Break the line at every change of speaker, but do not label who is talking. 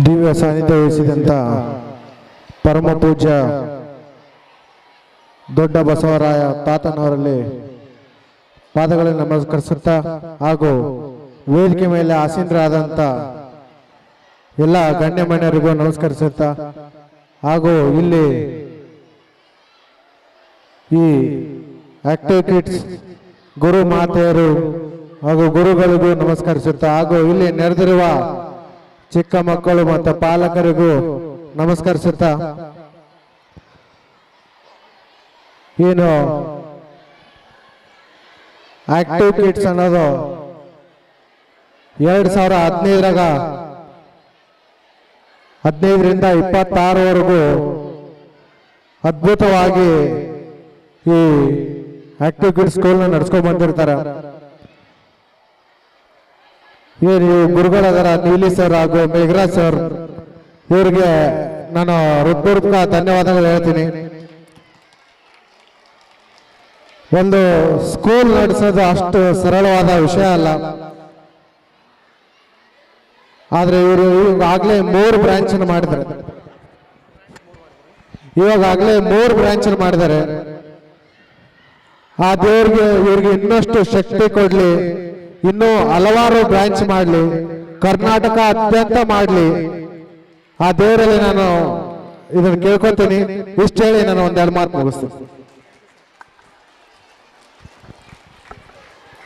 ದಿವ್ಯ ಸಾನ್ನಿಧ್ಯ ವಹಿಸಿದಂಥ ಪರಮ ಪೂಜ್ಯ ದೊಡ್ಡ ಬಸವರಾಯ ತಾತನವರಲ್ಲಿ ಪಾದಗಳನ್ನು ನಮಸ್ಕರಿಸುತ್ತಾ ಹಾಗೂ ವೇದಿಕೆ ಮೇಲೆ ಆಸೀನರಾದಂಥ ಎಲ್ಲ ಗಣ್ಯಮಾನ್ಯರಿಗೂ ನಮಸ್ಕರಿಸುತ್ತಾ ಹಾಗೂ ಇಲ್ಲಿ ಈ ಆಕ್ಟಿವ್ ಕಿಡ್ಸ್ ಗುರು ಮಾತೆಯರು ಹಾಗೂ ಗುರುಗಳಿಗೂ ನಮಸ್ಕರಿಸುತ್ತಾ ಹಾಗೂ ಇಲ್ಲಿ ನೆರೆದಿರುವ ಚಿಕ್ಕ ಮಕ್ಕಳು ಮತ್ತು ಪಾಲಕರಿಗೂ ನಮಸ್ಕರಿಸುತ್ತಾ ಏನು ಆಕ್ಟಿವ್ ಕಿಡ್ಸ್ ಅನ್ನೋದು 2015ರಿಂದ 26ವರೆಗೂ ಅದ್ಭುತವಾಗಿ ಈ ಆಕ್ಟಿವ್ ಕಿಡ್ಸ್ ಸ್ಕೂಲ್ನ ನಡೆಸ್ಕೊಂಡು ಬಂದಿರ್ತಾರೆ. ಏನು ಗುರುಗಳಾದರ ನೀಲಿ ಸರ್ ಹಾಗೂ ಮೇಘರಾಜ್ ಸರ್ ಇವರಿಗೆ ನಾನು ಹೃತ್ಪೂರ್ವಕ ಧನ್ಯವಾದಗಳು ಹೇಳ್ತೀನಿ. ಒಂದು ಸ್ಕೂಲ್ ನಡೆಸೋದು ಅಷ್ಟು ಸರಳವಾದ ವಿಷಯ ಅಲ್ಲ. ಆದ್ರೆ ಇವರು ಇವಾಗಲೇ 3 ಬ್ರಾಂಚ್ ಮಾಡಿದ್ದಾರೆ. ಇವಾಗಲೇ 3 ಬ್ರಾಂಚ್ ಮಾಡಿದ್ದಾರೆ. ಆ ದೇವ್ರಿಗೆ ಇವ್ರಿಗೆ ಇನ್ನಷ್ಟು ಶಕ್ತಿ ಕೊಡ್ಲಿ, ಇನ್ನೂ ಹಲವಾರು ಬ್ರಾಂಚ್ ಮಾಡಲಿ, ಕರ್ನಾಟಕ ಅತ್ಯಂತ ಮಾಡಲಿ. ಆ ದೇವರಲ್ಲಿ ನಾನು ಇದನ್ನು ಕೇಳ್ಕೊತೀನಿ. ಇಷ್ಟು ಹೇಳಿ ನಾನು ಒಂದೆರಡು ಮಾತು ಮುಗಿಸ್ತೀನಿ.